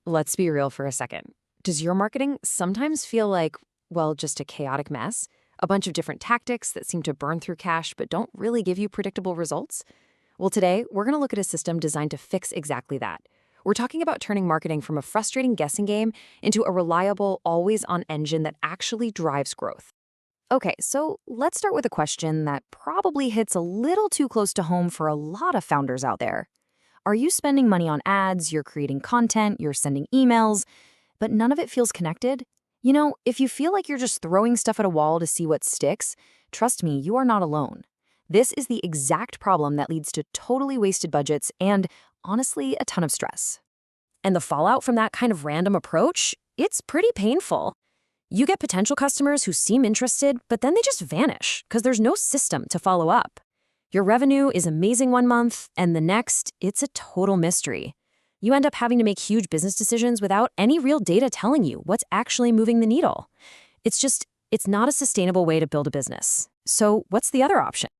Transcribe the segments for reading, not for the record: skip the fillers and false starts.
Let's be real for a second. Does your marketing sometimes feel like, well, just a chaotic mess? A bunch of different tactics that seem to burn through cash but don't really give you predictable results? Well, today, we're going to look at a system designed to fix exactly that. We're talking about turning marketing from a frustrating guessing game into a reliable, always-on engine that actually drives growth. Okay, so let's start with a question that probably hits a little too close to home for a lot of founders out there. Are you spending money on ads, you're creating content, you're sending emails, but none of it feels connected? If you feel like you're just throwing stuff at a wall to see what sticks, trust me, you are not alone. This is the exact problem that leads to totally wasted budgets and, honestly, a ton of stress. And the fallout from that kind of random approach? It's pretty painful. You get potential customers who seem interested, but then they just vanish because there's no system to follow up. Your revenue is amazing one month, and the next, it's a total mystery. You end up having to make huge business decisions without any real data telling you what's actually moving the needle. It's not a sustainable way to build a business. So what's the other option?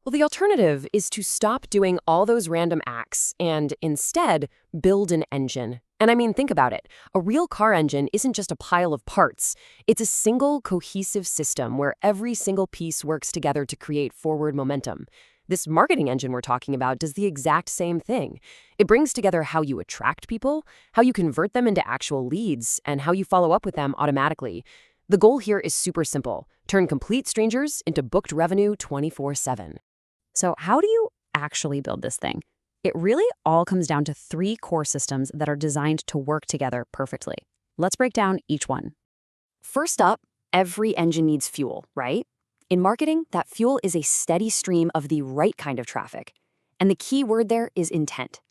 Well, the alternative is to stop doing all those random acts and instead build an engine. And I mean, think about it. A real car engine isn't just a pile of parts. It's a single cohesive system where every single piece works together to create forward momentum. This marketing engine we're talking about does the exact same thing. It brings together how you attract people, how you convert them into actual leads, and how you follow up with them automatically. The goal here is super simple. Turn complete strangers into booked revenue 24/7. So how do you actually build this thing? It really all comes down to three core systems that are designed to work together perfectly. Let's break down each one. First up, every engine needs fuel, right? In marketing, that fuel is a steady stream of the right kind of traffic. And the key word there is intent.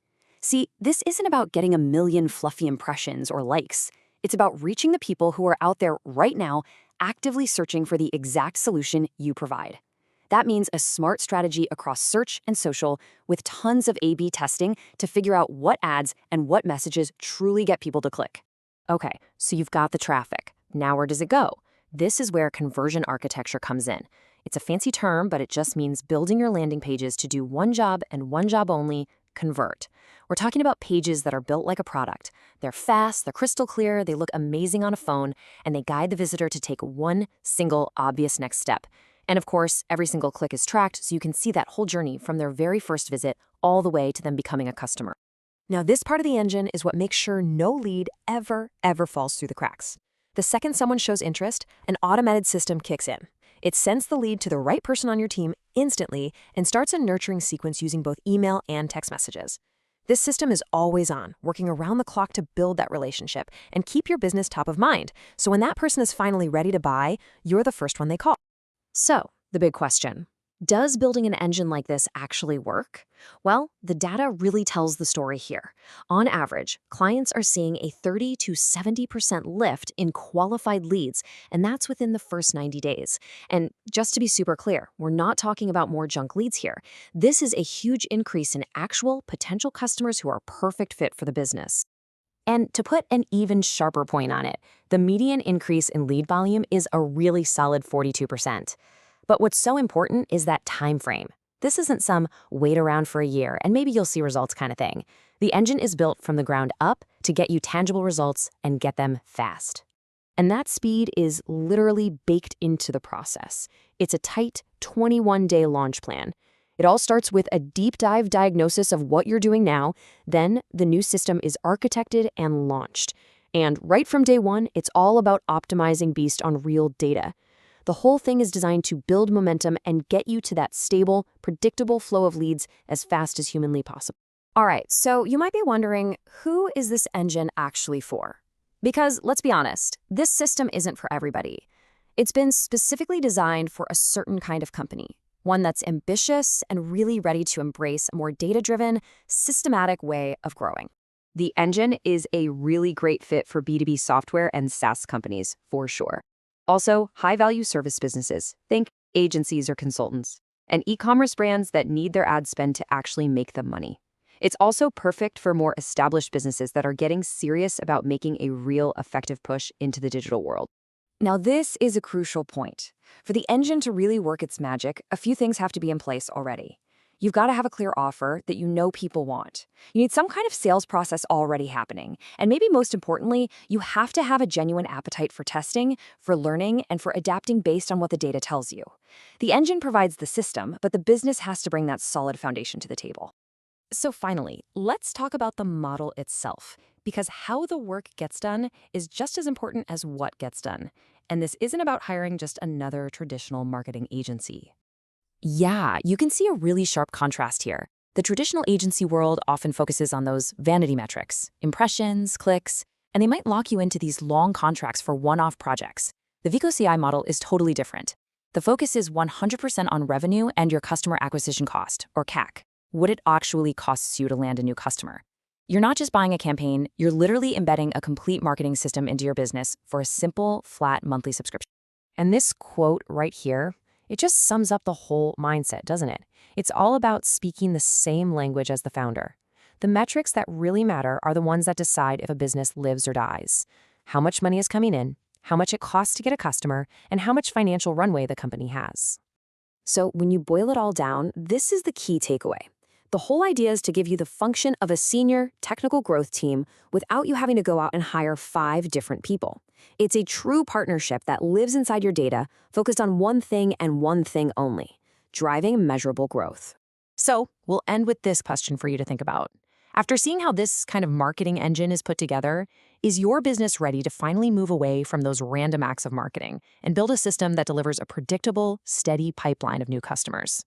See, this isn't about getting a million fluffy impressions or likes. It's about reaching the people who are out there right now actively searching for the exact solution you provide. That means a smart strategy across search and social with tons of A/B testing to figure out what ads and what messages truly get people to click. Okay, so you've got the traffic. Now where does it go? This is where conversion architecture comes in. It's a fancy term, but it just means building your landing pages to do one job and one job only: convert. We're talking about pages that are built like a product. They're fast, they're crystal clear, they look amazing on a phone, and they guide the visitor to take one single obvious next step. And of course, every single click is tracked so you can see that whole journey from their very first visit all the way to them becoming a customer. Now, this part of the engine is what makes sure no lead ever falls through the cracks. The second someone shows interest, an automated system kicks in. It sends the lead to the right person on your team instantly and starts a nurturing sequence using both email and text messages. This system is always on, working around the clock to build that relationship and keep your business top of mind. So when that person is finally ready to buy, you're the first one they call. So, the big question. Does building an engine like this actually work? Well, the data really tells the story here. On average, clients are seeing a 30 to 70% lift in qualified leads, and that's within the first 90 days. And just to be super clear, we're not talking about more junk leads here. This is a huge increase in actual potential customers who are a perfect fit for the business. And to put an even sharper point on it, the median increase in lead volume is a really solid 42%. But what's so important is that time frame. This isn't some wait around for a year and maybe you'll see results kind of thing. The engine is built from the ground up to get you tangible results and get them fast. And that speed is literally baked into the process. It's a tight 21-day launch plan. It all starts with a deep dive diagnosis of what you're doing now. Then the new system is architected and launched. And right from day one, it's all about optimizing based on real data. The whole thing is designed to build momentum and get you to that stable, predictable flow of leads as fast as humanly possible. All right, so you might be wondering, who is this engine actually for? Because let's be honest, this system isn't for everybody. It's been specifically designed for a certain kind of company, one that's ambitious and really ready to embrace a more data-driven, systematic way of growing. The engine is a really great fit for B2B software and SaaS companies, for sure. Also, high-value service businesses, think agencies or consultants, and e-commerce brands that need their ad spend to actually make them money. It's also perfect for more established businesses that are getting serious about making a real effective push into the digital world. Now, this is a crucial point. For the engine to really work its magic, a few things have to be in place already. You've got to have a clear offer that you know people want. You need some kind of sales process already happening. And maybe most importantly, you have to have a genuine appetite for testing, for learning, and for adapting based on what the data tells you. The engine provides the system, but the business has to bring that solid foundation to the table. So finally, let's talk about the model itself, because how the work gets done is just as important as what gets done. And this isn't about hiring just another traditional marketing agency. Yeah, you can see a really sharp contrast here. The traditional agency world often focuses on those vanity metrics, impressions, clicks, and they might lock you into these long contracts for one-off projects. The VigoAI model is totally different. The focus is 100% on revenue and your customer acquisition cost, or CAC, what it actually costs you to land a new customer. You're not just buying a campaign, you're literally embedding a complete marketing system into your business for a simple, flat monthly subscription. And this quote right here, it just sums up the whole mindset, doesn't it? It's all about speaking the same language as the founder. The metrics that really matter are the ones that decide if a business lives or dies. How much money is coming in, how much it costs to get a customer, and how much financial runway the company has. So when you boil it all down, this is the key takeaway. The whole idea is to give you the function of a senior technical growth team without you having to go out and hire 5 different people. It's a true partnership that lives inside your data, focused on one thing and one thing only, driving measurable growth. So we'll end with this question for you to think about. After seeing how this kind of marketing engine is put together, is your business ready to finally move away from those random acts of marketing and build a system that delivers a predictable, steady pipeline of new customers?